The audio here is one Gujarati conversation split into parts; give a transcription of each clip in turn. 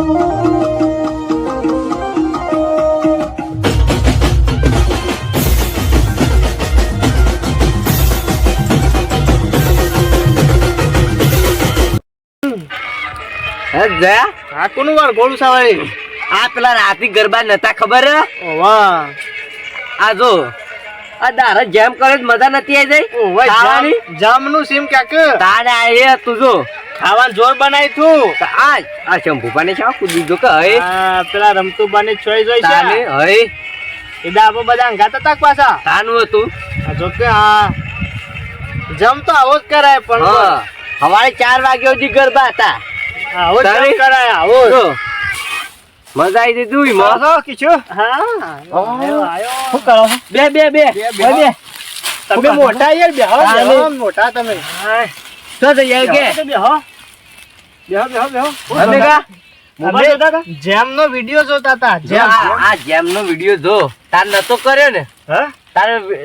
આ કોનું વાર ગોળું સાવાળી આ પેલા રાતી ગરબા નતા ખબર વાહ આ જો આ દારા જેમ કરે મજા નથી આવી જાય જામનું સીમ ક્યાંક તારે આ તું જો ખાવાનું જોર બનાવી તું આ શંભુપાને શા કૂદી દો કે હે પેલા રમતુબાને ચોઈ જોઈ છે તાને હે એ દાબો બધા અંગાતા તાક પાછા તાનું હતું જો કે આ જમ તો આવો જ કરાય પણ સવારે 4 વાગ્યા સુધી ગરબા હતા આવો જ કરાય આવો મજા આવી દીધું માસો કીચો હા શું કરો બે તમે મોટા યાર બેહો મોટા તમે તો જઈએ કે બેહો અમે કા મોબાઈલ જોતા હતા જેમ નો વિડિયો જોતા હતા જેમ આ જેમ નો વિડિયો જો તાર નતો કર્યો ને હા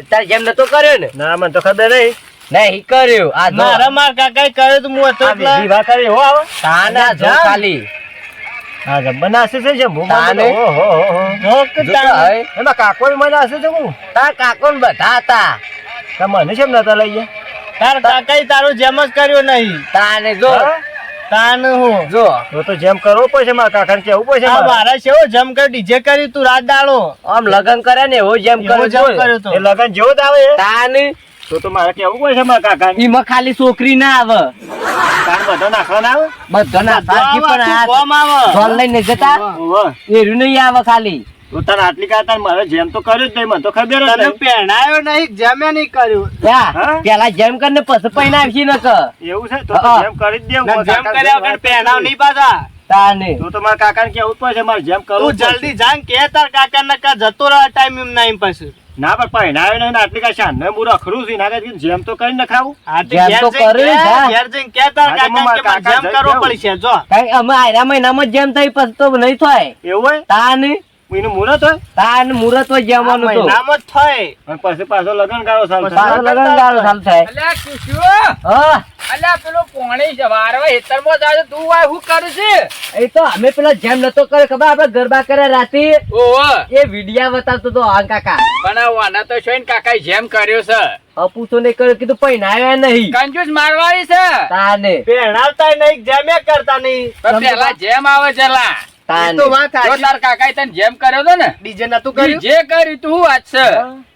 તાર જેમ નતો કર્યો ને ના મને તો ખબર નહીં કર્યો આ મારા માર કાકાએ કર્યો તો હું હતો એટલે વાત કરી હો આવે તાના જો ખાલી હા બનાસે છે જે તાને ઓહો એમાં કાકો બનાસે છે હું તાર કાકો ને બધા હતા મને કેમ નતા લઈ ગયા તાર કાકાએ તારો જેમ જ કર્યો નહીં તાને જો તાન હું જો તો જેમ કરવો પડશે મારા કાકાને કેવું પડશે મારા છે જેમ કર ડીજે કરી તું રાત દાડો આમ લગન કરે ને એવો જેમ કર્યો તો એ લગન જેવો જ આવે તાને તો મારે કેવું પડશે મારા કાકાને એમાં ખાલી છોકરી ના આવે તાર બધો નાખવા ના આવે બધો નાખવા પણ આ કોમ આવે જોલ લઈને જતા એરું નહીં આવે ખાલી તો તાર આટલી કાતા મારે જેમ તો કર્યું જ નહીં મને તો ખબર જ નહીં પહેણાયો નહીં જેમે નહીં કર્યું પેલા જેમ કરીને પછી પહેણાવશી ન કે એવું છે તો જેમ કરી જ દેવું જેમ કર્યા વગર પહેણાવ નહીં પાછા તાને તો મારા કાકાને કેવું પડશે મારે જેમ કરવું જલ્દી જાન કે તાર કાકાને કા જતો રહે ટાઈમ એમ ના એમ પછી ના પણ પહેણાયો નહીં આટલી કા શાન ને હું રખડું છું ના જેમ તો કરી ન ખાવું જેમ તો કરે ઘેર જઈને કે તાર કાકા જેમ કરવો પડશે જો અમે આયરા મહિનામાં જેમ થઈ પછી તો નહીં થાય એવું હોય તાને મહિનો મુહૂર્ત હોય તાન મુહૂર્ત હોય જમવાનું તો મહિનામાં જ થાય અને પછી પાછો લગન ગાળો ચાલુ પાછો લગન ગાળો ચાલુ થાય અલ્યા કુશુ અલ્યા પેલો પોણી જવારવા હેતરમાં જાય તું આ શું કરું છે એ તો અમે પેલા જેમ નતો કરે ખબર આપણે ગરબા કરે રાતે ઓહો એ વિડિયા બતાવતો તો આ કાકા બનાવવાના તો છે ને કાકાએ જેમ કર્યો છે અપૂછો ને કર્યો કીધું પહેણાયો નહીં કંજૂસ મારવાળી છે તાને પહેણાવતા નહીં જેમે કરતા નહીં પેલા જેમ આવે ચલા તાને તો વાત જો તાર કાકાએ તને જેમ કર્યો તો ને ડીજે નતું કર્યું જે કર્યું તું વાત છે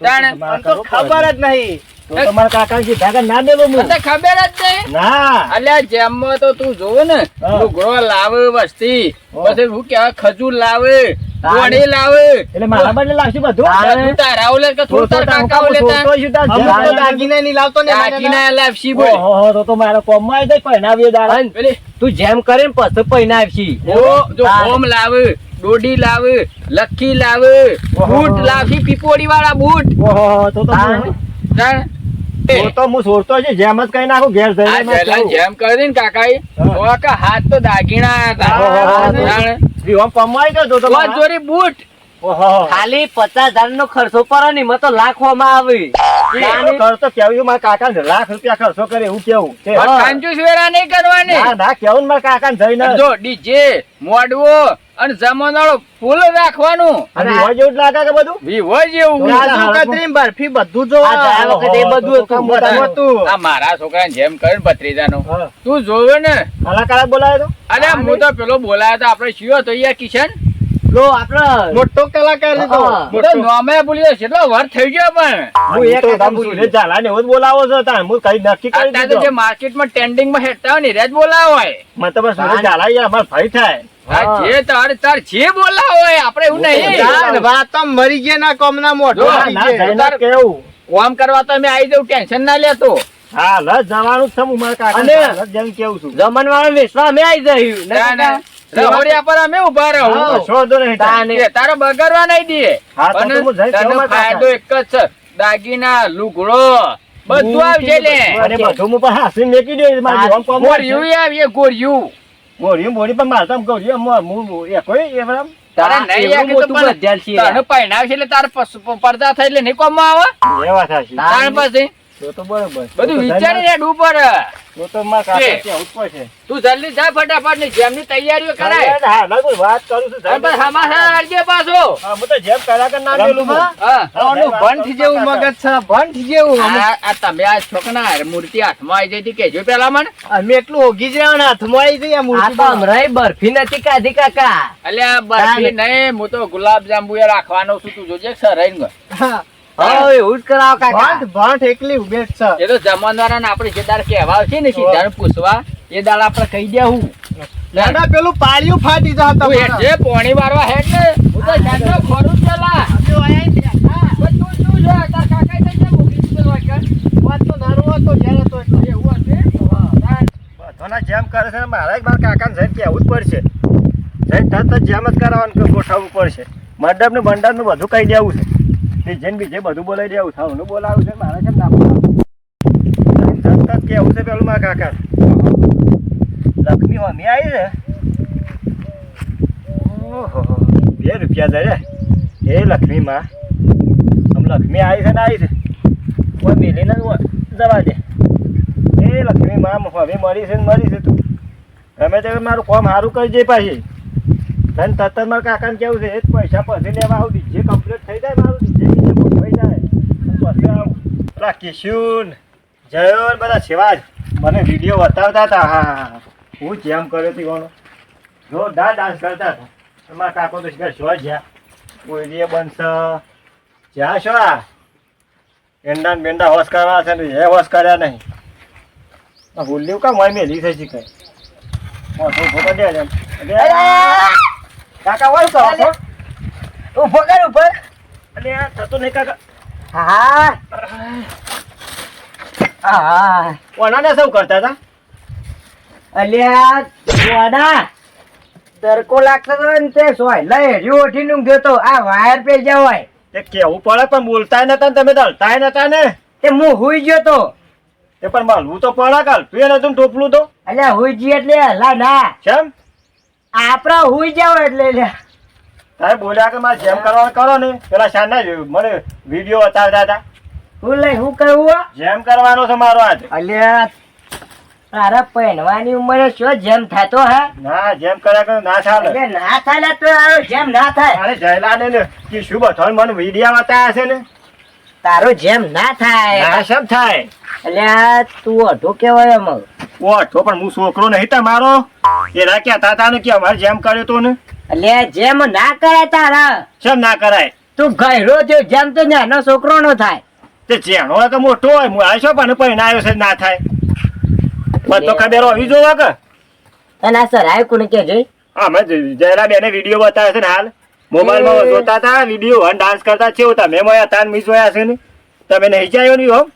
તાણે તો ખબર જ નહીં તો તમારા કાકા સીધા ના દેવો તને ખબર જ નહીં ના અલ્યા જેમ તો તું જોવે ને લુગડો લાવે વસ્તી પછી હું કેવા ખજૂર લાવે ગોળી લાવે એટલે મારા બદલે લાવશે બધું તારા ઓલે કે તું તાર કાકા ઓલે દાગીના નહીં લાવતો ને દાગીના લાવશી બોલ ઓહો તો મારા કોમમાં આવી જાય પહેણાવીએ દાડા પેલી તું જેમ કરે ને પછી પહેણાવશી જો હોમ લાવે ડોડી લાવે લખી લાવે બૂટ લાવશી પીપોડી વાળા બૂટ ઓહો તો હું છોડતો છે જેમ જ કઈ નાખું ઘેર જેમ કરી ને કાકા હાથ તો દાગીના હતા કમાઈ ગયો તો જોરી બૂટ ખાલી 50,000 નો ખર્ચો પડે ને એમાં તો લાખવામાં આવે ખર્ચો કેવું મારા કાકા લાખ રૂપિયા ખર્ચો કરે એવું કેવું કંજૂસ વેરા નહીં કરવાની ના કેવું મારા કાકા જઈને જો ડીજે મોડવો અને જમાનાળો ફૂલ રાખવાનું અને વિવો જેવું લાગે કે બધું વિવો જેવું બરફી બધું જો આ મારા છોકરાને જેમ કરે ભત્રીજાનો તું જોવે ને કલાકાર બોલાયો તો અરે હું તો પેલો બોલાયો તો આપડે શિયો તો યાર કિશન લો આપડે મોટો કલાકાર તો નોમે બોલ્યો કેટલો વાર થઈ ગયો પણ હું એક ઝાલા ને બોલાવો છો તાર હું કઈ નક્કી કરી દીધું જે માર્કેટમાં ટ્રેન્ડિંગ માં હેઠતા હોય ને રેજ બોલાવો હોય મને તો બસ ઝાલા યાર અમાર ભાઈ થાય જે તાર જે બોલાવો હોય આપણે એવું નહીં વાત તો મરી ગયા ના કોમ ના મોઢો કેવું કામ કરવા તો અમે આવી જવું ટેન્શન ના લેતો હા લસ જવાનું છે હું મારા કાકા જેમ કેવું છું જમન વાળા વેચવા અમે આવી જયું રહોડિયા પર અમે ઉભા રહો તારો બગાડવા નહીં દે ફાયદો એક જ છે દાગીના લુગડો બધું આવશે લે બધું પણ હાસી મેકી દે ગોળિયું આવીએ ગોળિયું બોડી પણ મારતા ગૌરિયું પહેણાવશે એટલે તારે પડદા થઈ એટલે નહીં કોમમાં આવે પછી બધું વિચારીને ડૂબર તો મારા કાકા કે? કેવું જ પડશે. તું જલ્દી જા ફટાફટ ની જેમની તૈયારીઓ કરાય હા, ના, કોઈ વાત કરું છું અને બસ હમાસા આલજે પાછો હા, હું તો જેમ કરા કર ના ગયેલું હું. હા આનું ભંઠ જેવું મગજ છે ભંઠ જેવું આ તમે આ છોકરા મૂર્તિ હાથમાં આવી જતી કેજો પેલા મને અમે એટલું ઓગી જ રહેવાના હાથમાં આવી જઈએ આ મૂર્તિ તો હમણાં બરફી નથી કાઢી કાકા. અલ્યા બરફી નહીં હું તો ગુલાબ જાંબુ એ રાખવાનો છું તું જોજે સરાઈ હા હા એવું જ કરાવો કાકા. ભંઠ ભંઠ એકલી ઉભે જ છે એ તો જમાનવાળા ને આપણે જે દાડ કહેવા આવશે ને સીધા પૂછવા એ દાડ આપણે કહી દેવું દાદા પેલું પાળિયું ફાટી જા તું હેઠે પોણી વાળવા હેઠ ને હું તો જાણતો ખરું જ પેલા પણ તું શું છે તાર કાકા થઈ જાય મોકલી દીધો હોય કે વાત તો નાનો હતો જ્યારે હતો એટલે એવું હશે બધાના જેમ કરે છે મારા મારા કાકાને જઈને કહેવું જ પડશે જઈને તરત જ જેમ જ કરાવવાનું કે ગોઠવવું પડશે મંડપનું બંડપનું બધું કહી દેવું છે જેને બીજે બધું બોલાવી દેવું થાવનું બોલાવું છે મારે કેમ ના બોલાવું તરત જ કહેવું છે પેલું મારા કાકા લક્ષ્મી હોમી આવી છે ઓહો 2 રૂપિયા દરે એ લક્ષ્મી માં આમ લક્ષ્મી આવી છે ને આવી છે કોઈ મેલીને જવા દે એ લક્ષ્મી માં હવે મરી છે ને મરી છે તું ગમે તે મારું કામ સારું કરજે પાછી તને તરત જ મારા કાકાને કેવું છે એ જ પૈસા પછી લેવા આવું ડીજે કમ્પ્લીટ થઈ જાય મારું ડીજે ગોઠવાઈ જાય પછી આવું પેલા કિશુન જયો બધા સેવા મને વિડીયો બતાવતા હતા હા હું જેમ કર્યો હતી કોનો જોરદાર ડાન્સ કરતા હતા મારા કાકો તો શો જ્યાં કોઈ બનશે જ્યાં શો એંડા ને બેંડા હોશ કરવા છે ને એ હોશ કર્યા નહીં ભૂલ્યું કામ હોય મેલી થઈ શીખાય ફોટો દે કાકા વળ કરો છો ઉભો કર ઉપર. અરે આ થતું નહીં કાકા હા હા કોનાને સૌ કરતા હતા અલ્યા ગોડા તડકો લાગતો હતો ને તે સોય લઈ હેરી ઓઠીને ઊંઘ્યો તો આ વાયર પે જ્યાં હોય તે કેવું પડે પણ બોલતાય નતા ને તમે દળતાય નતા ને તે હું હુઈ ગયો તો તે પણ મળવું તો પડે કાલ તું એ નતું ટોપલું તો અલ્યા હુઈ જી એટલે હલા ના કેમ આપડા હુઈ જાવ એટલે લ્યા. તારે બોલ્યા કે મારે જેમ કરવાનું કરો ને પેલા શાના મને વિડીયો બતાવતા હતા હું લઈ હું કહું જેમ કરવાનો છે મારો આજ અલ્યા તારા પહેરવાની ઉંમરે શું જેમ થતો હા ના જેમ કર્યા કરે ના ચાલે એટલે ના થાય તો આવો જેમ ના થાય અરે જયલા ને કે શું બતાવ મને વિડીયો બતાવ્યા છે ને તારો જેમ ના થાય ના શેમ થાય અલ્યા તું અઢો કેવાય અમર ઓઠો પણ હું છોકરો નહીં તમારો એના કહેતા હતા ને કે અમારે જેમ કર્યો તો ને અલ્યા જેમ ના કરે તારા કેમ ના કરાય તું ગયરો થયો જેમ તો નાનો છોકરો નો થાય તે જેનો હોય કે મોટો હોય હું આશો પણ પહેણાયો છે ના થાય પણ તો ખબર હોવી જોવા કે અને આ સરાય કોને કે જઈ અમે જયરા બેને વિડીયો બતાવે છે ને હાલ મોબાઈલમાં જોતા હતા વિડીયો ડાન્સ કરતા છે તમે મોયા હતા ને મી જોયા છે ને તમે નહીં જાયો ને હોમ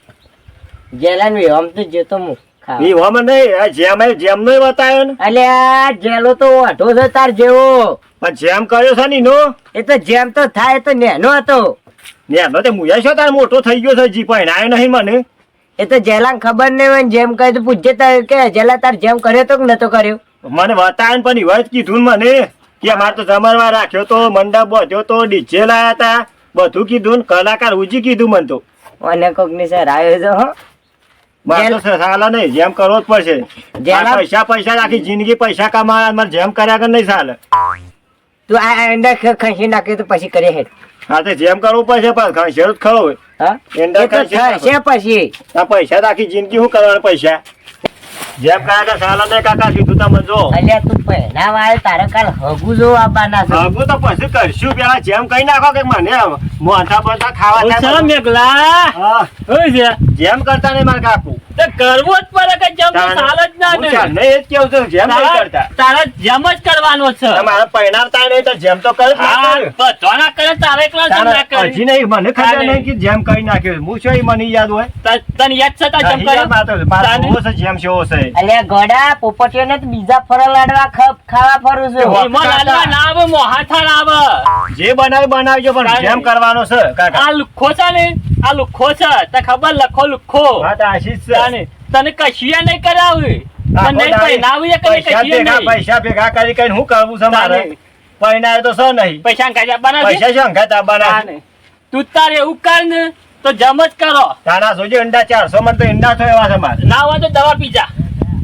જેલાન વી આમ તો જતો હું ખાવા. ઈ હોમ નહીં આ જેમ નો બતાવ્યો ને અલ્યા જેલો તો અઢો છે તાર જેવો પણ જેમ કર્યો છે ને નો એ તો જેમ તો થાય એ તો નેનો હતો ને એનો તે મુયા છો તાર મોટો થઈ ગયો છે જી પહેણાયો નહીં મને એ તો જેલાન ખબર નહીં હોય ને જેમ કહે તો પૂછજે તાર કે જેલા તાર જેમ કર્યો તો કે નતો કર્યો મને બતાવે ને પણ એવા જ કીધું ને મને કે અમારે તો જમણવા રાખ્યો તો મંડપ બાંધ્યો તો ડીજે લાયા હતા બધું કીધું ને કલાકાર ઉજી કીધું મને તો અને કોક ની સર આવ્યો છે હો મારે તો સાલા નહીં જેમ કરવો જ પડશે જેલા- પૈસા પૈસા આખી જિંદગી પૈસા કમાવા મારે જેમ કર્યા કર નહીં ચાલે તું આ એંડા ખસી નાખ્યો તો પછી કરે હેડ હા તો જેમ કરવું પડશે પણ ખંચેરું જ ખરો હોય હા એંડા એ તો ખંચેરું થશે પછી આ પૈસા તો આખી જિંદગી શું કરવાના પૈસા જેમ કર્યા કર સાલા નહીં કાકા કીધું તમે જો અલ્યા તું પહેલા વાળે તારે કાલ હગુ જો આવવાના છે હગું તો પછી કરશું પેલા જેમ કઈ નાખો કે મને મોટા બોટા ખાવા થાય બધું. મેઘલા હા, જેમ કરતા નહીં મારા કાકુ કરવો જ પડે કે જેમ તો ચાલે જ ના હું ને. ચાલ, નહીં એ જ કેવું છું, જેમ નહીં કરતા તારા જેમ જ કરવાનો છે તમારે પરિણામતા નહીં તો જેમ તો કરે જ ના હા, કરે. બધો ના કરે તારે એકલા જેમ ના કરે. હજી નહીં મને ખબર તારે. નહીં કે જેમ કઈ નાખ્યું હું શું એ મને યાદ હોય તને યાદ છે તાર જેમ હજી કર્યો? યાદ માતો છે. મારો તારે. હોવો છે જેમ છે હોવો છે. અલ્યા ગોડા પોપટીઓ ને બીજા ફરો લાડવા ખાવા ફરું છું એમાં લાડવા ના આવે મોહાથા ના આવે. જે બનાવી બનાવજો પણ તારે. જેમ કરવાનો છે કાકા આ લુખ્ખો છે ને આ લુખ્ખો છે તને ખબર લખો લુખ્ખો વાત આશીષ છે. તાને. તને કશિયા નહીં કરાવી આખો તને નહીં દાડી પહેરાવી કે પૈસા કશિયા ભેગા નહીં. પૈસા ભેગા કરી કઈ શું કરવું છે મારે તારે. પરિણામ તો છે નહીં પૈસા કાઢ્યા બનાવજે. પૈસા શું અંગાત આવવાના છે? તાને. તું તારે એવું કર ને તો જમ જ કરો તારા સોજી અંડા 400 માં તો ઈંડા તો એવા છે મારે ના હોય તો દવા પીજા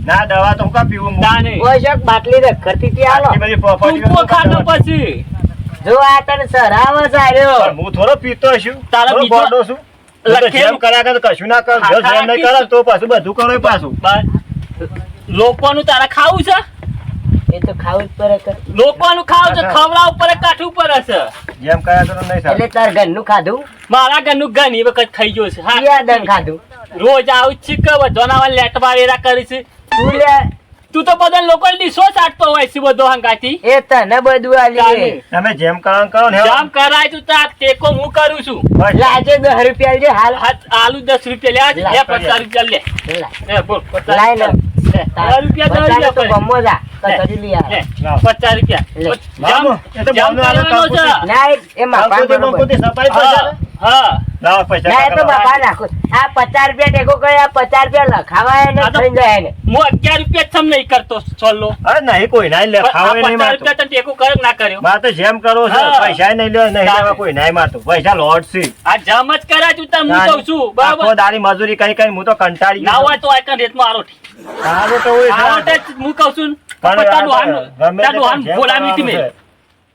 ના દવા તો હું કા પીવું હું? તાને કોઈ શક બાટલી રખડતી હતી હાલો આટલી બધી property ટૂંકો તો ખાધો દવા. પછી જો આ તને સરાવ જ આર્યો પણ હું થોડો પીતો છું તારો થોડો બીજો ગોડો છું હું તો લખેલું- જેમ કર્યા કરે તો કશું ના કર હા, જો જેમ નહીં હા, કરે તો પાછું બધું કરો પાછું લોકોનું તારે ખાવું છે એ તો ખાવું જ પડે કે. લોકોનું ખાવું છે ખવડાવવું પડે કાઠવું પડે છે જેમ કર્યા કરો નહીં એટલે સારું તાર ઘરનું ખાધું મારા ઘરનું ઘણી વખત ખાઈ ગયો છે હા ક્યાં દન ખાધું રોજ આવું જ છે કે વધવાના લેટવા વેરા કરી છે તું લે તું તો બધા લોકો ડીશો ચાટતો હોય છે બધો હંગાથી એ તને બધું આલી તાને. તમે જેમ કરવાનું કરો ને જામ કરાય તું તાર ટેકો હું કરું છું બસ. લાજે 10 રૂપિયા આલજે હાલ આલુ 10 રૂપિયા લે લા, 50 રૂપિયા લે લા. એ બોલ 50 લાય ને. રૂપિયા. રૂપિયા દસ બચારે તો રૂપિયા ગમો જા તો લે. કરી લઈ આવ. લે, લાવ. 50 રૂપિયા લે. મામો, એ તો જામ બાપનો આલો કરવાનો છે. કાપૂસી. ના એ માપા કાપૂસી બરોબર. બંકુસી સફાઈ કરશે ને? હા લાવો પૈસા ના એ તો કાકા લાવો. બાપા નાખો આ 50 રૂપિયા ટેકો કરે આ 50 રૂપિયા લખાવાય ને આ તો- થઈ જાય ને હું 11 રૂપિયા થમ નહીં કરતો છોલ્લો અરે નહીં કોઈ ના લે ખાવે નહીં 50 મારતો રૂપિયા તને ટેકો કરે કે ના કર્યો મારે તો જેમ કરો છો હા. પૈસા નહીં લે નહીં લેવા કોઈ નહીં મારતો પૈસા લોટ છે આ જામ જ કરાય તું તાર હું કહું છું આખો બરાબર દાડી મજૂરી કઈ કઈ હું તો કંટાળી ના ગયો હોય તો આઈકન રેતમાં આરોટી સારું તો હોય છે. આરોટે જ હું કહું છું પણ પણ તારું આ હાન ગમે તે તારું હાન જેમ બોલાવી હતી કરવાનું મેં છે.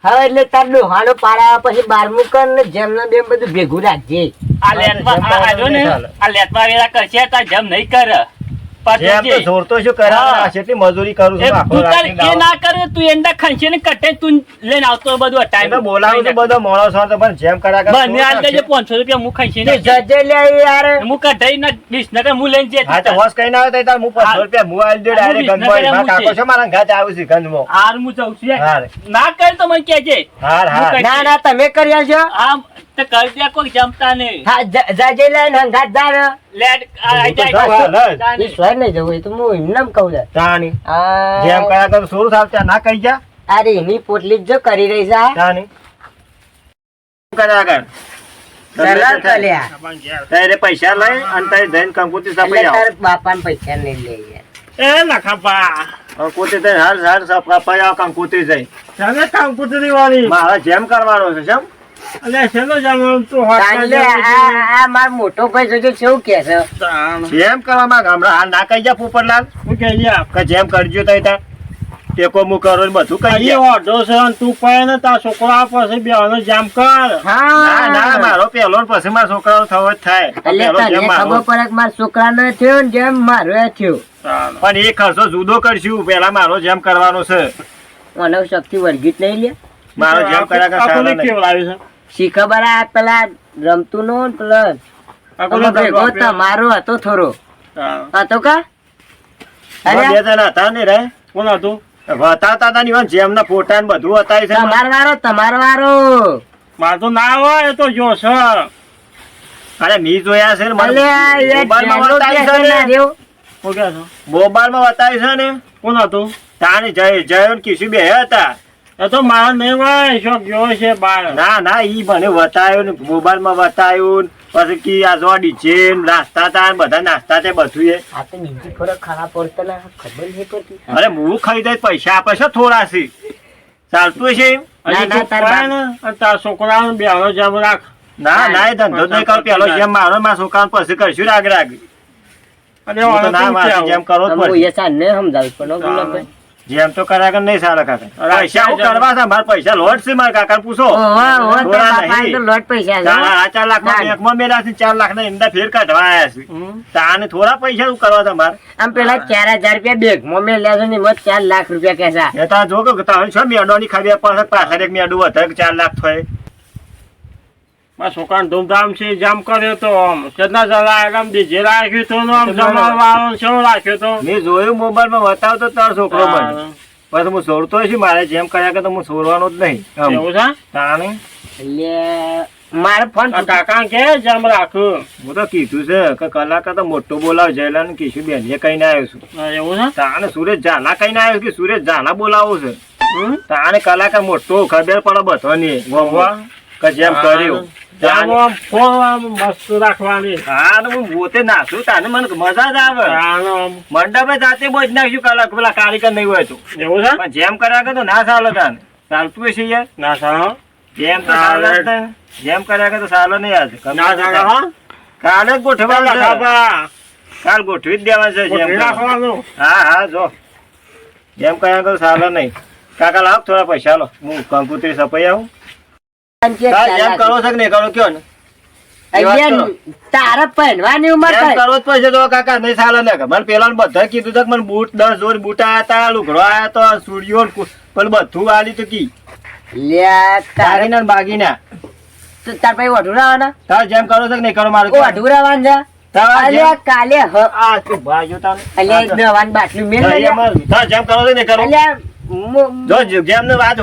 હવે એટલે તાર ડોહાનો પાડા પછી 12મું કર ને જેમના બેમ બધું ભેગું રાખજે આ લેટમાં જેમ આ જો ને કરવાનું નહીં આ લેટમાં વેરા કરશે તાર જમ નહીં કરે જેમ તો જોરતો શું કરે હા. કેટલી મજૂરી કરું એ છું આખો તું તાર રાતની એ દાવ. ના કરે તું એંડા ખંચે ને કટે તું લઈને આવતો બધું એ ટાઈમ તો બોલાવું છું બધો મોણસ હોય તો પણ જેમ કર્યા કરે મને આલ દેજે 500 રૂપિયા હું ખંચી ને જજે લે યાર હું કઢાઈ ના ડીશ નકર હું લઈને જતી હા તો તાર. હોશ કઈ ના આવે તો તાર હું 500 રૂપિયા હું આલી દઉં direct હું ગંજમાં. વિસનગર મારા કાકો હું છે. છે મારા ઘાટ આવું છે ગંજમાં. હાર હું જાઉં છું હાર. ના કરે તો મને કહેજે હાર, હાર. હું કઈ- ના ના તમે કરી આલજો આમ તો કરી દે કોઈ જમતા નહીં હા જજે લે ને હંગાત જા લેટ આ હું તો જાય જાઉં છું, લજ. તાની. એ સ્વર નહીં જવું એ તો હું એમને કહું છું તાની. આ જેમ કર્યા કરે તો સોરું સાહેબ ત્યાં ના કહી જા અરે એની પોટલી જ જો કરી રહી છે આ. તાની. કર્યા કર. સરળ કલ્યા. તારે પૈસા લઈ અને તારે જઈને કંકુતી એટલે સપાઈ આવો. તાર બાપાને પૈસા નહીં લે યાર. એ લખાપા કંકુતી થઈને હાર સપાઈ આવો કંકુતી જઈ. તમે કામ પુતરી વાળી મારે જેમ કરવાનો છે જેમ. એટલે છેલ્લો જમવાનું તો તાંડલે આ માર મોટો ભાઈ જોજો કેવું કે છે જેમ કરવામાં હમણાં હાલ ના કહી જા પોપટલાલ હું કહી જા કે જેમ કરજો તઈ તાર ટેકો મુ કરો ને બધું કહી જા. ઓઢો છે અને તું પડે ને તાર છોકરા પાસે બેવાનો જામ કર ના ના હા મારો પેલો ને પછી મારા છોકરાનો થવો જ થાય એટલે પેલો તને જેમ મારો. ખબર પડે કે મારા છોકરાનો થયો ને જેમ મારો થયો પણ એ ખર્ચો જુદો કરશું પેલા મારો જેમ કરવાનો છે મને શક્તિ વર્ગીત નહીં લે મારો જેમ કર્યા કરે સારો નહીં. શી ખબર આ પેલા રમતું નો ને પેલા અમે ભેગો તમારો હતો થોડો હતો કા એમાં અરે બે જણા હતા ને રે કોણ હતું બતાવતા હતા ને ઈવન જેમના ફોટા ને બધું બતાવી છે તમારો વારો માર તો ના હોય એ તો જો છે અરે મી જોયા છે ને મને અલે એ મોબાઈલમાં જેનો બતાવી કે છે ના ને રહ્યો. શું કે છો મોબાઈલમાં બતાવી છે ને કોણ હતું તાને જય ને કિશુ બે હતા એ તો મારા નહીં હોય શોખ ગયો છે બાર ના ના ઈ મને બતાવ્યું ને મોબાઈલમાં બતાવ્યું ને પછી કી આ જો ડીજે નાસ્તા તા ને બધા નાસ્તા તે બધું એ આ તો બીજી ફરક ખાવા પડતા ના ખબર નહીં પડતી અરે હું ખાઈ દઈ પૈસા આપે છે થોડા છે ચાલતું છે એમ? ના, ના, તાર બાપ. ને તાર છોકરા બેવાનો જામ રાખ ના ના એ ધંધો જ નહીં કર પેલો જેમ મારો મારા છોકરાને પછી કરશું રાગ રાગ અને હું તો હવે ના તું મારથી ક્યાં જેમ કરો જ હું પડશે. એ સાને સમજાવું પણ ગુલાબભાઈ જેમ તો કર્યા કર નહીં સારા કાકા અરે, પૈસા હું કરવા છે મારા પૈસા લોટ છે મારા કાકા પૂછો ઓહો, ઓહો, તારા થોડા બાપાએ નહીં. તો લોટ પૈસા છે, તારા હો. આ 4 લાખ ના. બેંકમાં મેલા છે 4 લાખ ના એમના ફેર કાઢવા આયા છે તાને થોડા પૈસા શું કરવા તમારે આમ પેલા 4000 રૂપિયા બેગમાં મેલ્યા છે ને એમાં 4 લાખ રૂપિયા કેસા એ તો જો કે તમે છો મેડોની ખબર પડે પાછળ એક મેડું વધારે કે 4 લાખ થાય મારા છોકરાને ધૂમધામ છે જામ કર્યો તો આમ કેટલા જણા આમ ડીજે રાખ્યું તો આમ જમણવાળો શું રાખ્યો તો મેં જોયું મોબાઈલમાં બતાવતો તારો છોકરો મને પછી હું છોડતો છું મારે જેમ કર્યા કે હું છોડવાનો જ નહીં આમ. એવું છે તાણે એટલે મારો ફોન આ કાકા કે જામ રાખું હું તો કીધું છે કે કલાકાર તો મોટો બોલાવ જયલા ને કીશું બેન એ કહીને આવ્યો છું એવું છે તાણે સુરેશ ઝાલા કહીને આવ્યો કે સુરેશ ઝાલા બોલાવો છે હમ? તાણે કલાકાર મોટો ખબર પડે બધો ની ગોમવા કે જેમ કર્યું જામ આમ ફોન આમ મસ્ત રાખવાની હા તો હું પોતે નાખું તાને મને મજા જ આવે આનો આમ મંડપે જાતે બોજ નાખ્યું કલાક પેલા કારીગર નહીં હોય તો એવું છે પણ જેમ કર્યા કે તો ના ચાલે તાને ચાલતું હશે યાર ના સારો જેમ તો ચાલે જ ને. જેમ કર્યા કે તો ચાલે નહીં આજે ના સારો હા કાલે જ ગોઠવવાનું છે. લખાપા કાલ ગોઠવી જ દેવા છે જેમ ગોઠવી નાખવાનું. હા જો જેમ કયા કરું ચાલે નહીં કાકા લાવ થોડા પૈસા લો હું કંકુતરી સપાઈ આવું જેમ કરો છો કે નહીં કરો કયો ને અલ્યા, તારે પહેરવાની ઉંમર એમ થાય. કરો જ પડશે તો કાકા નહીં ચાલે ને કે મને પેલા બધા કીધું હતું કે મને બૂટ 10 જોડ બૂટ આયા હતા લુગડો આયા તો સુડિયો પેલું બધું આલી તો કી લ્યા, તારે બાગીના ને બાગીના તાર પાસે વઢુરાવાના તાર જેમ કરો છો કે નહીં કરો મારું વઢુરાવાના છે. તાર જેમ- અલ્યા, કાલે આ તું ભાઈઓ તાર અલ્યા, એક દવાની બાટલી મેલ તાર લઈ જા. તાર જેમ કરો છો કે નહીં કરો અલ્યા, જો જેમ ને વાત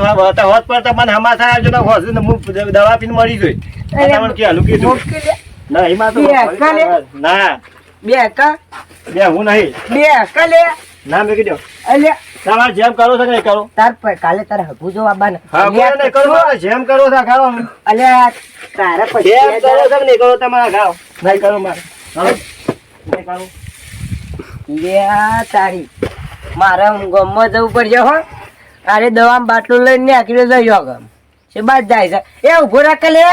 હોત પર તો મને હમાસા આવજો ને હોશ ને હું દવા પીને મરી જોઈ તમને કે હાલું કીધું મોકલી લે. ના એમાં તો બે કાલે? ના બે કા બે હું નહીં બે કાલે ના મેં કીધું અલ્યા, તમારે જેમ કરો છો કે નહીં કરો તાર કાલે તારે હગું જો આવવાના. હા બોલો નહીં કરો મારે જેમ કરો છો ખાઓ અલ્યા, તારે જેમ પછી કરો છો કે નહીં કરો તમારા ખાઓ નહીં કરો મારે હાલો. નહીં કરો લ્યા, તારી મારે ગામમાં જવું પડશે હો. અરે દવામાં બાટલું લઈને આખી જયો ગમ છે બાદ જાય છે. એ ઉભો રાખ લે,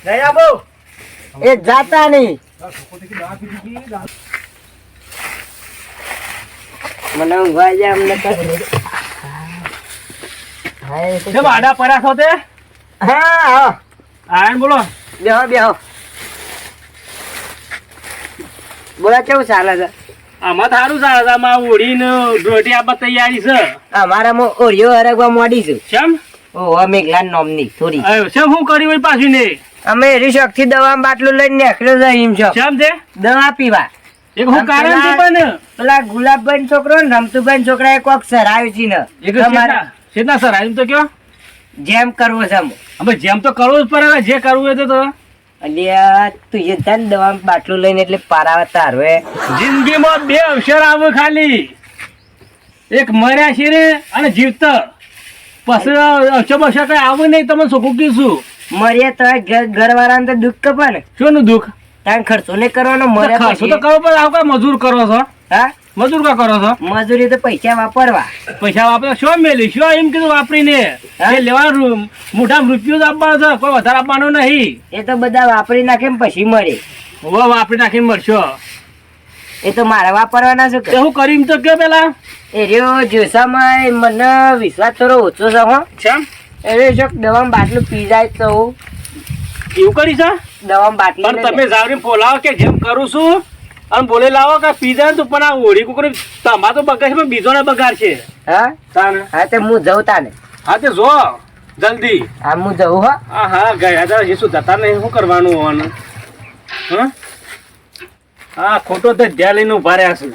નહીં આપો એ જાતા નહીં. મને ઊંઘવા જાય અમને તો. હા, એ તો કેમ આડા પડ્યા છો તે? હા હા, આયન બોલો. બેહો બેહો. બોલા કેવું ચાલે છે? આમાં સારું ચાલે છે. આમાં ઓળીને રોટી આપવા તૈયારી છે. અમારામાં ઓરિયો હરગવા મોડી છું. કેમ? ઓહો, મેઘલાન નોમની થોડી. કેમ હું કરી હોય પાછી ને? અમે રિશોક થી દવા બાટલું લઈને નીકળ્યો છે એમ છો. કેમ છે? દવા પીવા. એક હું કારણ છે પણ પેલા ગુલાબભાઈ છોકરો ને રમતુભાઈ છોકરા કોક સરાવ્યું છે ને એક તમારે શેના સર આયમ તો કયો જેમ કરવો છે એમ. અમે જેમ તો કરવું જ પડે જે કરવું હોય તો અલ્યા, તું એ ધન દવા બાટલું લઈને એટલે પારાવા તારો હે. જિંદગીમાં બે અવસર આવે ખાલી, એક મર્યા છે ને અને જીવતા. પછી અવસર બવસર કઈ આવું નહીં. તમે શું કીધું? મર્યા તો ઘર વાળા તો દુઃખ કપા ને શું નું દુઃખ? તારે ખર્ચો નહીં કરવાનો. મર્યા ખર્ચો તો પછી. કરવો પડે. આવું કઈ મજૂર કરો છો? હા, મજૂર કા કરો છો? મજૂરી તો પૈસા વાપરવા. પૈસા વાપરે શું મેલી? શું એમ કીધું વાપરીને? હા? એ લેવાનું મોઢામાં રૂપિયો જ આપવાનો છે, કોઈ વધારે આપવાનો નહીં. એ તો બધા વાપરી નાખે ને પછી મળે. હવે વાપરી નાખીને મળશો. એ તો મારે વાપરવાના છે તે કે હું કરી તો કે પેલા એ રહ્યો જોશામાં મને વિશ્વાસ થોડો ઓછો છે હો. કેમ એ રહ્યો જો દવામાં બાટલું પી જાય તો એવું કરી છે? દવામાં બાટલી પણ લઈ લે. તમે જાવરી બોલાવો કે જેમ કરું છું અને બોલે લાવો કે પીઝા તો પણ આ ઓળી કુકરી તમારે તો બગાડ છે પણ બીજોને બગાડ છે. હા તાને હા તે હું જઉં તાને. હા તે જો જલ્દી. હા હું જઉં હો. હા હા ગયા હતા હજી શું જતા નહીં. શું કરવાનું હોવાનું? હા હા ખોટો તો ધ્યાન લઈને ઉભા રહ્યા છે.